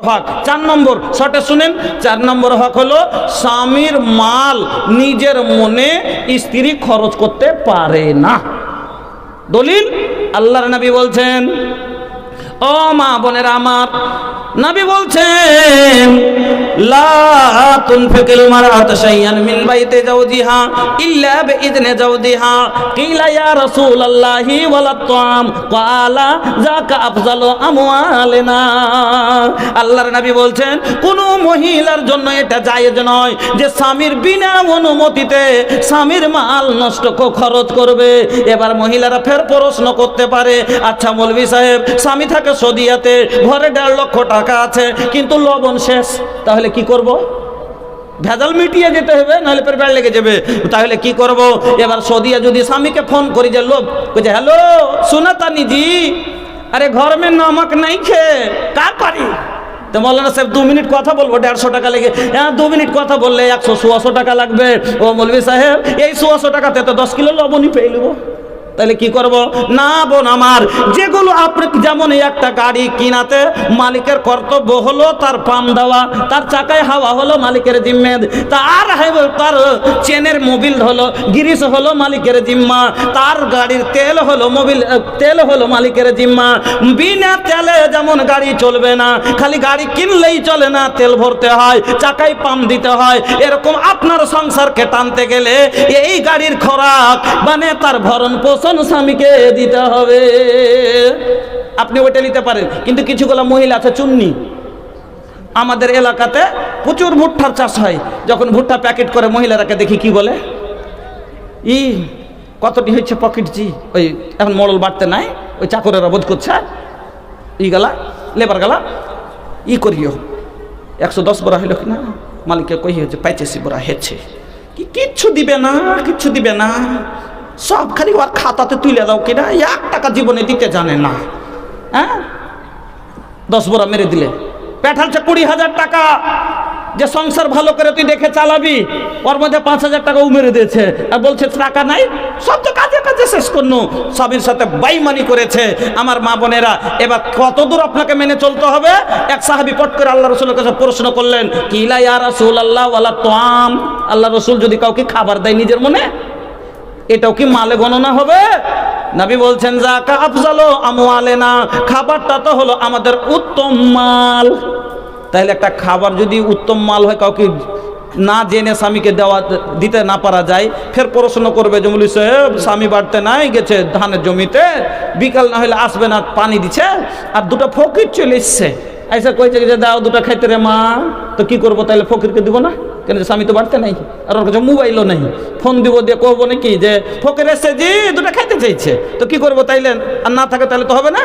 হক। 4 নম্বর, শর্টে শুনেন, 4 নম্বর হক হলো স্বামীর মাল নিজের মনে স্ত্রী খরচ করতে পারে না। দলিল আল্লাহর নবী বলছেন, ও মা বোনেরা আমার, নবী বলছেন লা তুনফিকুল মারআতু শাইআন মিন বাইতি যাওজিহা ইল্লা বিইذনি যাওজিহা। কিলা ইয়া রাসূলুল্লাহি ওয়ালা তাম, ক্বালা যাকা আফযালু আমওয়ালিনা। আল্লাহর নবী বলছেন কোন মহিলার জন্য এটা জায়েজ নয় যে স্বামীর বিনা অনুমতিতে স্বামীর মাল নষ্ট খরচ করবে। এবার মহিলারা ফের প্রশ্ন করতে পারে, আচ্ছা মৌলভী সাহেব, স্বামী থাকে সৌদিয়াতে, ঘরে 1.5 লক্ষ টাকা আছে, কিন্তু লবণ শেষ, তাহলে কি করব? ভেজাল মিটিয়ে যেতে হবে, নাহলে ফের বেড় লেগে যাবে, তাহলে কি করব? এবার সৌদিয়া যদি স্বামীকে ফোন করি যে লোক কইছে, হ্যালো সুনাতানি জি, আরে ঘর মে নমক নাই খে কা করি? তো মৌলানা সাহেব 2 মিনিট কথা বলবো, 150 টাকা লেগে। হ্যাঁ, 2 মিনিট কথা বললে 100-150 টাকা লাগবে। ও মৌলভী সাহেব, এই 150 টাকাতে তো 10 কিলো লবণই পেয়ে নেবো, তাহলে কি করব? না বোন আমার, যেগুলো আপনি যেমন একটা গাড়ি কিনাতে মালিকের কর্তব্য হলো তার পাম দেওয়া, তার চাকায় হাওয়া হলো মালিকের জিম্মে, তার চেনের মোবিল হলো, গ্রিস হলো মালিকের জিম্মা, তার গাড়ির তেল হলো তেল হলো মালিকের জিম্মা। বিনা তেলে যেমন গাড়ি চলবে না, খালি গাড়ি কিনলেই চলে না, তেল ভরতে হয়, চাকায় পাম দিতে হয়। এরকম আপনার সংসারকে টানতে গেলে এই গাড়ির খোরাক মানে তার ভরণ পোষণ স্বামীকে দিতে হবে। আপনি ওইটা নিতে পারেন, কিন্তু কিছুগুলো মহিলা আছে চুন্নি। আমাদের এলাকাতে প্রচুর ভুট্টার চাষ হয়, যখন ভুট্টা প্যাকেট করে মহিলারাকে দেখি কি বলে, কতটি হচ্ছে পকেট জি, ওই এখন মডেল বাড়তে নাই, ওই চাকরেরা বোধ করছে গেলা লেবার গেলা করিও 110 বড়া হইল কিনা, মালিককে কই হচ্ছে 85 বড়া হয়েছে, কিচ্ছু দিবে না, কিচ্ছু দিবে না, সব খালি ওর খাতাতে তুলে দাও কিনা, 1 টাকা জীবনে দিতে জানে না। হ্যাঁ, 10 বড়া মেরে দিলে পেঠালছে 20,000 টাকা, যে সংসার ভালো করে তুই দেখে চালাবি, ওর মধ্যে 5,000 টাকা মেরে দিয়েছে, আর বলছে টাকা নাই, সব তো কাজে কাজে শেষ করলো, স্বামীর সাথে বেঈমানি করেছে। আমার মা বোনেরা, এবার কতদূর আপনাকে মেনে চলতে হবে? এক সাহাবী পট করে আল্লাহ রাসূলের কাছে প্রশ্ন করলেন, কিলা ইয়া রাসূলুল্লাহ ওয়ালা তাম, আল্লাহ রাসূল যদি কাউকে খাবার দেয় নিজের মনে, এটাও কি মালে গণনা হবে? নবী বলছেন যাকা আফযালু আমওয়ালিনা, খাবারটা তো হলো আমাদের উত্তম মাল। তাহলে একটা খাবার যদি উত্তম মাল হয়, কাউকে না জেনে স্বামীকে দিতে না পারা যায়, ফের প্রশ্ন করবে যে মৌলভী সাহেব স্বামী বাড়তে নাই গেছে ধানের জমিতে, বিকাল না হলে আসবে না, পানি দিচ্ছে, আর 2টা ফকির চলে এসছে, ऐसा কইছে যে দাও 2টা খাইতে রে মা, তো কি করবো? তাহলে ফকিরকে দিব না কেন? স্বামী তো বাড়তে নাই, আর ওর কাছে মোবাইলও নেই, ফোন দিব দিয়ে কহবো নাকি যে ফকির এসছে জি 2টা খাইতে চাইছে, তো কি করবো? তাইলে আর না থাকে তাহলে তো হবে না,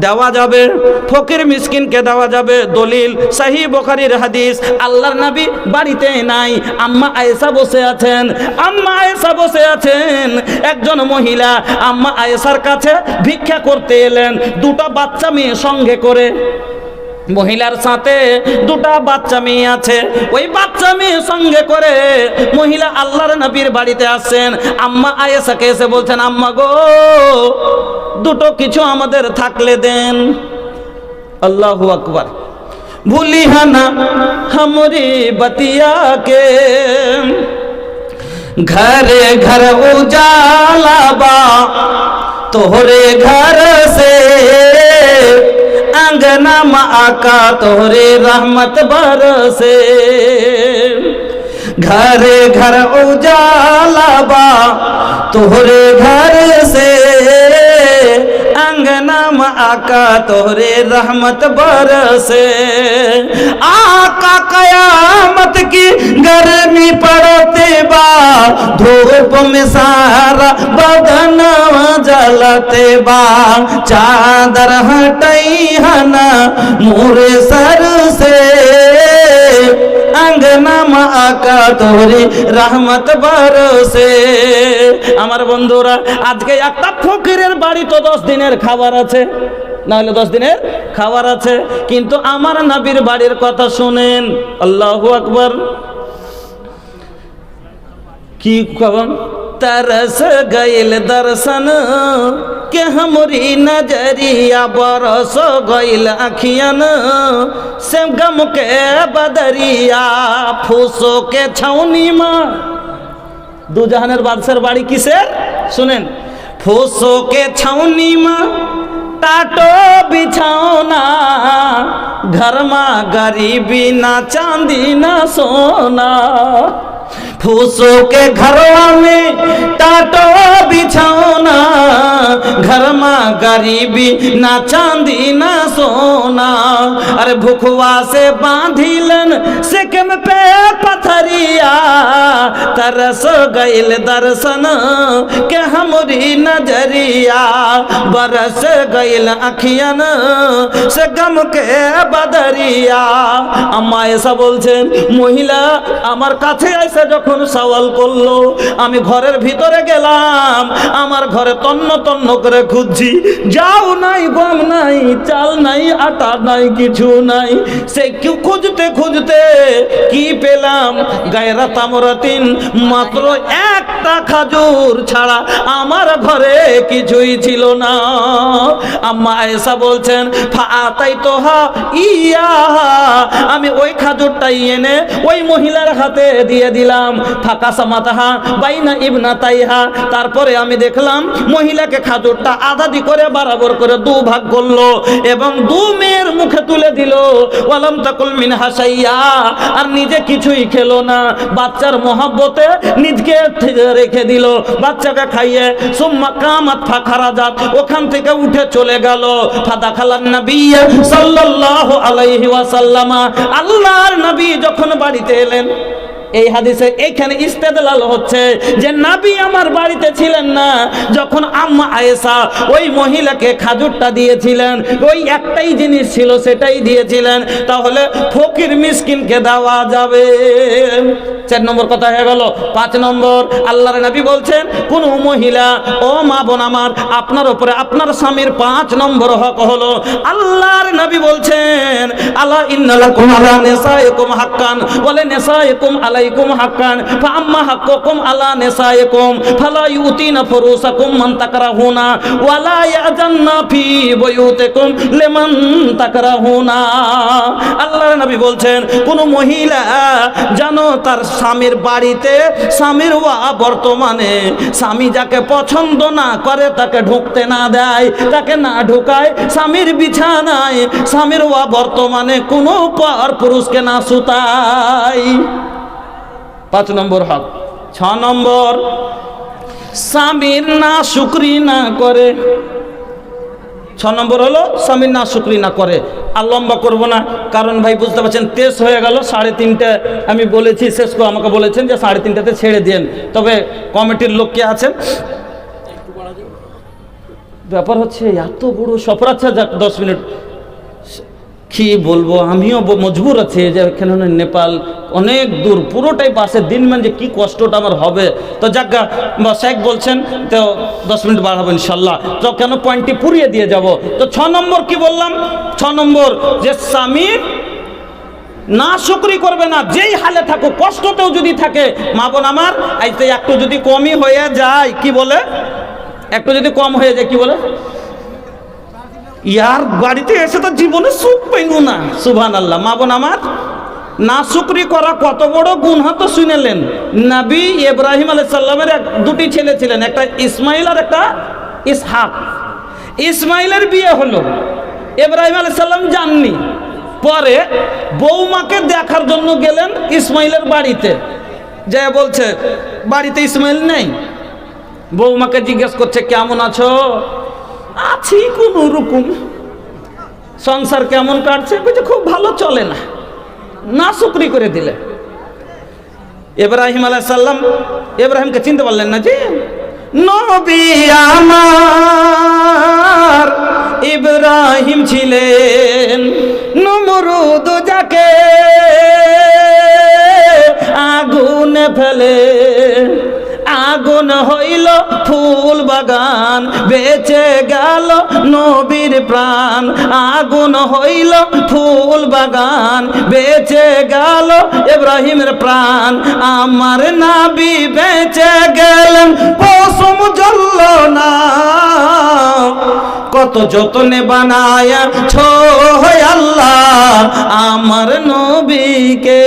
দেওয়া যাবে, ফকির মিসকিনকে দেওয়া যাবে। দলিল সহিহ বুখারীর হাদিস, আল্লাহর নবী বাড়িতে নাই, আম্মা আয়েশা বসে আছেন, আম্মা আয়েশা বসে আছেন, একজন মহিলা আম্মা আয়েশার কাছে ভিক্ষা করতে এলেন, 2টা বাচ্চা মেয়ে সঙ্গে করে। মহিলার সাথে 2টা বাচ্চা মেয়ে আছে, ওই বাচ্চা মেয়ে সঙ্গে করে মহিলা আল্লাহর নবীর বাড়িতে আসছেন। আম্মা আয়েশাকে এসে বলছেন, আম্মা গো 2টো কিছু আমাদের থাকলে দেন। আল্লাহু আকবার। ভুলিহানা हमरी बतिया के घरे घर उजाला बा, तोहरे घर से अंगना माँ का तोहरे रहमत बरसे। घरे घर उजाला बा, तोहरे घर से अंगना माँ का तोहरे रहमत बरसे। आका कयामत की गर्मी पड़ते बा, धूप में सारा बदन जलते बा, चादर हटई हना मोरे सर से, अंगना माँ का तोहरे रहमत बरसे। আমার বন্ধুরা, আজকে একটা ফকিরের বাড়ি তো 10 দিনের খাবার আছে, না হলে 10 দিনের খাবার আছে, কিন্তু আমার নবীর বাড়ির কথা শুনেন। আল্লাহু আকবার। কি খবর? तरस गइल दर्शन के हमरी नजरिया बरस गइल अखियन से गम के बदरिया फूसो के छौनी माँ दू जहानेर बादशाहर बाड़ी किसेर सुनेन फूसो के छौनी माँ टाटो बिछौना घर में गरीबी ना चांदी ना सोना फूसो के घरवा में टाटो बिछौना घर में गरीबी ना चांदी ना सोना अरे भूखवा से बांधिलन सिकम पे पथरिया तरस गइल दर्शन के हमरी नजरिया बरस गइल अखियन से गम के बदरिया अम्मा ऐसा बोलছেন মহিলা আমার কাছে এসে যখন সওয়াল করলো আমি ঘরের ভিতরে গেলাম আমার ঘরে তন্ন তন্ন করে খুঁজছি যাও নাই গম নাই চাল নাই আটা নাই কিছু নাই সে কি খুঁজতে খুঁজতে কি পেলাম গায়রা তামরাতিন মাত্র একটা খাজুর ছাড়া আমার ঘরে কিছুই ছিল না আম্মা আয়েশা বলছেন ফাতাই তোহা ইয়া আমি ওই খাজুরটাই এনে ওই মহিলার হাতে দিয়ে দিলাম ফাঁকা সামাতাহা বাইনা ইবনা তাইহা তারপরে আমি দেখলাম মহিলাকে খাজুরটা আধাদি করে বরাবর করে দু ভাগ করলো এবং দু মেয়ের মুখে তুলে দিল ওয়ালাম তাকুল মিনহা শাইয়া আর নিজে কিছুই খেলো না বাচ্চার মহব্বতে নিজকে রেখে দিল বাচ্চাকে খাইয়ে সুম্মা কামাত ফাখারাজাত ওখান থেকে উঠে চলে গেল ফাদাখালান নবী সাল্লাল্লাহু আলাইহি ওয়াসাল্লাম আল্লাহর নবী যখন বাড়িতে এলেন এই হাদিসে এইখানে ইস্তেদলাল হচ্ছে যে নবী আমার বাড়িতে ছিলেন না যখন আম্মা আয়েশা ওই মহিলাকে খাজুরটা দিয়েছিলেন ওই একটাই জিনিস ছিল সেটাই দিয়েছিলেন তাহলে ফকির মিসকিনকে দেওয়া যাবে 4 নম্বর কথা হয়ে গেল 5 নম্বর আল্লাহর নবী বলছেন কোন মহিলা ও মা বোন আমার আপনার উপরে আপনার স্বামীর 5 নম্বর হক হলো আল্লাহর নবী বলছেন আলা ইন্নালাকুম আলা নিসাইকুম হাক্কান ওয়ালা নিসাইকুম আলাইকুম হাক্কান ফাআম্মা হাক্কুকুম আলা নিসাইকুম ফালা ইউতিনা ফুরুসাকুম মান তাকরাহুনা ওয়ালা ইয়াজান্না ফি বুয়ুতিকুম লিমান তাকরাহুনা আল্লাহর নবী বলছেন কোন মহিলা জানো তার স্বামীর বাড়িতে স্বামীর বর্তমানে স্বামী যাকে পছন্দ না করে তাকে ঢুকতে না দেয় তাকে না ঢুকায় স্বামীর বিছানায় স্বামীর বর্তমানে কোনো পর পুরুষকে না সুতায় 5 নম্বর হক 6 নম্বর স্বামীর না শুকরি না করে 6 নম্বর হলো স্বামীর না শুকরি না করে আর লম্বা করবো না কারণ ভাই বুঝতে পারছেন 3 হয়ে গেল 3:30 আমি বলেছি শেষ করে আমাকে বলেছেন যে 3:30তে ছেড়ে দেন তবে কমিটির লোক কে আছেন ব্যাপার হচ্ছে এত বড় সফর আচ্ছা যাক 10 মিনিট কি বলবো আমিও মজবুর আছি যে এখানে নেপাল অনেক দূর পুরোটাই বাসে দিন মানে যে কি কষ্টটা আমার হবে তো যাজ্ঞা শেখ বলছেন তো 10 মিনিট বাড়াবো ইনশাল্লাহ তো কেন পয়েন্টটি পুরিয়ে দিয়ে যাব তো 6 নম্বর কি বললাম 6 নম্বর যে স্বামী না শুকরি করবে না যেই হালে থাকুক কষ্টতেও যদি থাকে মা বোন আমার আইতে একটু যদি কমই হয়ে যায় কি বলে একটু যদি কম হয়ে যায় কি বলে ইয়ার বাড়িতে এসে তো জীবনে সুখ পাইব না সুবহানাল্লাহ মা বোন আমার না শুকরি করা কত বড় গুনাহ তো শুনেলেন নবী ইব্রাহিম আলাইহিস সালামের দুটি ছেলে ছিলেন একটা ইসমাইল আর একটা ইসহাক ইসমাইলের বিয়ে হলো ইব্রাহিম আলাইহিস সালাম জাননি পরে বৌমাকে দেখার জন্য গেলেন ইসমাইলের বাড়িতে যে বলছে বাড়িতে ইসমাইল নেই বৌমাকে জিজ্ঞেস করছে কেমন আছো আছি কোনো রকম সংসার কেমন কাটছে বলছে খুব ভালো চলে না না শুকরি করে দিলে ইব্রাহিম আলাইহিস সালাম ইব্রাহিমকে চিনতে পারলেন না জি নবী আমার ইব্রাহিম ছিলেন নমরুদ যাকে আগুনে ফেলে আগুন হইল ফুল বাগান, বেঁচে গেল নবীর প্রাণ। আগুন হইল ফুল বাগান, বেঁচে গেল ইব্রাহিমের প্রাণ। আমার নবী বেঁচে গেলেন, পশম জ্বলল না। কত যতনে বানায়া ছো আল্লাহ আমার নবীকে।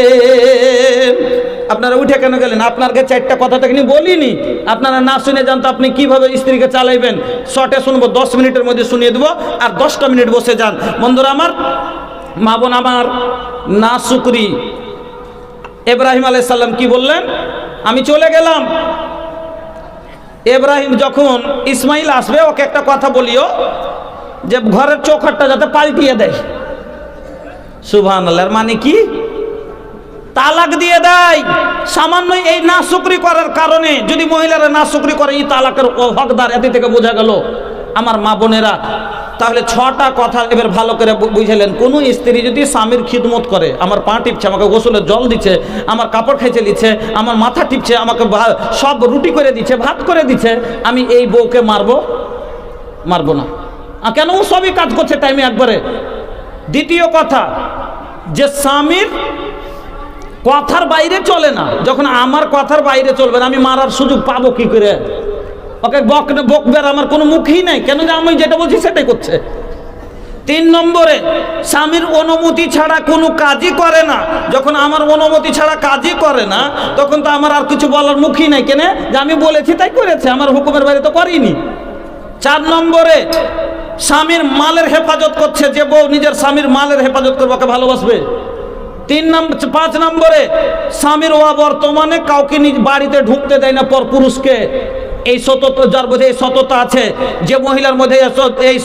আপনারা উঠে কেন গেলেন? আপনাকে চারটা কথা তো বলিনি, আপনারা না শুনে যান তো আপনি কিভাবে স্ত্রীকে চালাইবেন। শর্টে শুনবো, 10 মিনিটের মধ্যে শুনিয়ে দেবো, আর 10টা মিনিট বসে যান। বন্ধুরা আমার, মা বোন আমার, না শুকরি ইব্রাহিম আলাইহিস সালাম কি বললেন? আমি চলে গেলাম। ইব্রাহিম যখন ইসমাইল আসবে, ওকে একটা কথা বলিও যে ঘরের চৌকাঠটা যাতে পাল্টিয়ে দেয়। সুবহানাল্লাহ, মানে কি? তালাক দিয়ে দেয়। সামান্য এই নাশুকরি করার কারণে যদি মহিলারা নাশুকরি করে, এই তালাকের হকদার। এতে থেকে বোঝা গেল আমার মা বোনেরা, তাহলে 6টা কথা এবার ভালো করে বুঝালেন। কোনো স্ত্রী যদি স্বামীর খিদমত করে, আমার পা টিপছে, আমাকে গোসলের জল দিচ্ছে, আমার কাপড় খেঁচে দিচ্ছে, আমার মাথা টিপছে, আমাকে সব রুটি করে দিচ্ছে, ভাত করে দিচ্ছে, আমি এই বউকে মারবো না। কেন? ও সবই কাজ করছে টাইমে একবারে। দ্বিতীয় কথা, যে স্বামীর কথার বাইরে চলে না, যখন আমার কথার বাইরে চলবে না, আমি মারার সুযোগ পাবো কি করে? ওকে বকবার আমার কোনো মুখই নাই, কেন যে আমি যেটা বলছি সেটাই করছে। 3 নম্বরে, স্বামীর অনুমতি ছাড়া কোনো কাজই করে না। যখন আমার অনুমতি ছাড়া কাজই করে না, তখন তো আমার আর কিছু বলার মুখই নাই, কেন যে আমি বলেছি তাই করেছে, আমার হুকুমের বাইরে তো করিনি। 4 নম্বরে, স্বামীর মালের হেফাজত করছে। যে বউ নিজের স্বামীর মালের হেফাজত করবে, ওকে ভালোবাসবে। 5 নম্বরে, স্বামীর অবর্তমানে কাউকে নিজ বাড়িতে ঢুকতে দেয় না পর পুরুষকে। এই সততা, যার মধ্যে এই সততা আছে, যে মহিলার মধ্যে এই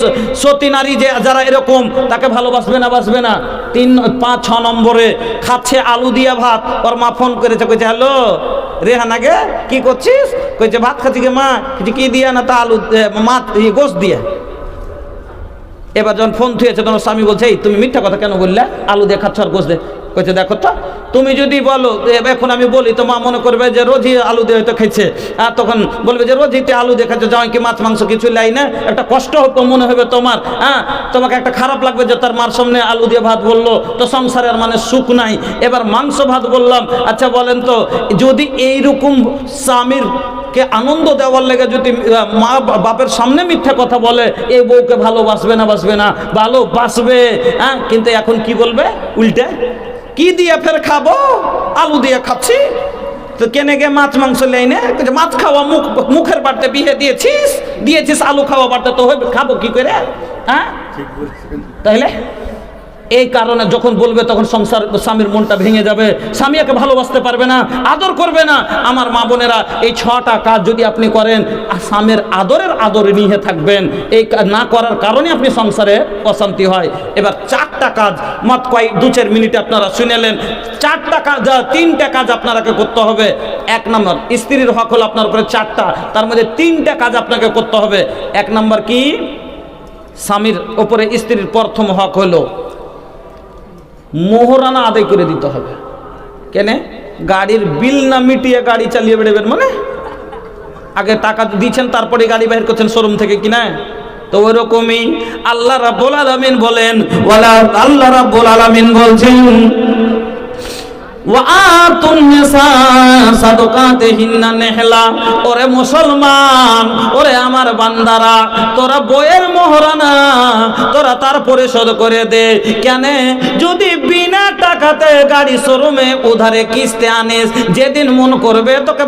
সতী নারী যে যারা এরকম, তাকে ভালোবাসবে না, বাসবে না। 3, 5, 6 নম্বরে, খাচ্ছে আলু দিয়া ভাত। ওর মা ফোন করেছে, কইছে হ্যালো রেহানা গে, কি করছিস? কইছে ভাত খাচ্ছি গে মা। কি দিয়া? না তা আলু গোস্ত দিয়া। এবার যখন ফোন থুয়েছে, তখন স্বামী বলছে, এই তুমি মিথ্যা কথা কেন বললে? আলু দিয়ে খাচ্ছ আর গোস্ত দিয়ে। কইছে দেখো তো, তুমি যদি বলো এখন আমি বলি, তো মা মনে করবে যে রোজই আলু দিয়ে হয়তো খেয়েছে, আর তখন বলবে যে রোজইতে আলু দিয়ে খাচ্ছে, যাও কি মাছ মাংস কিছু লাই না, একটা কষ্ট হতো মনে হবে তোমার। তোমাকে একটা খারাপ লাগবে যে তার মার সামনে আলু দিয়ে ভাত বললো, তো সংসারের মানে সুখ নাই। এবার মাংস ভাত বললাম। আচ্ছা বলেন তো, যদি এইরকম স্বামীর কে আনন্দ দেওয়ার লেগে যদি মা বাপের সামনে মিথ্যা কথা বলে, এই বউকে ভালোবাসবে না, বাসবে না? ভালোবাসবে। কিন্তু এখন কি বলবে? উল্টে কি দিয়ে ফের খাবো? আলু দিয়ে খাচ্ছি। তো কেনে গে মাছ মাংস লেই না, মাছ খাওয়া মুখের বাড়তে বিয়ে দিয়েছিস আলু খাওয়া বাড়তে, তো খাবো কি করে? তাইলে এই কারণে যখন বলবে, তখন সংসার স্বামীর মনটা ভেঙে যাবে, স্বামী একে ভালোবাসতে পারবে না, আদর করবে না। আমার মা বোনেরা, এই 6টা কাজ যদি আপনি করেন, স্বামীর আদরে নিয়ে থাকবেন। এই কাজ না করার কারণে আপনি সংসারে অশান্তি হয়। এবার 4টা কাজ, মাত্র 2-4 মিনিটে আপনারা শুনেলেন। 4টা কাজ, 3টা কাজ আপনাকে করতে হবে। 1 নম্বর, স্ত্রীর হক হলো আপনার উপরে 4টা, তার মধ্যে 3টা কাজ আপনাকে করতে হবে। 1 নম্বর কি? স্বামীর উপরে স্ত্রীর প্রথম হক হলো মোহরানা আদায় করে দিতে হবে। কেন? গাড়ির বিল না মিটিয়ে গাড়ি চালিয়ে বেড়াবেন, মানে আগে টাকা দিচ্ছেন তারপরে গাড়ি বাইর করছেন শোরুম থেকে, কিনা? তো ওইরকমই আল্লাহ রাব্বুল আলামিন বলেন, আল্লাহ রাব্বুল আলামিন বলছেন, ওরে মুসলমান, ওরে আমার বান্দারা, তোরা বইয়ের মোহরানা তোরা তার পরিশোধ করে দে। কেন? যদি বিনা টাকাতে গাড়ি শোরুমে উধারে কিস্তি আনিস, যেদিন মন করবে তোকে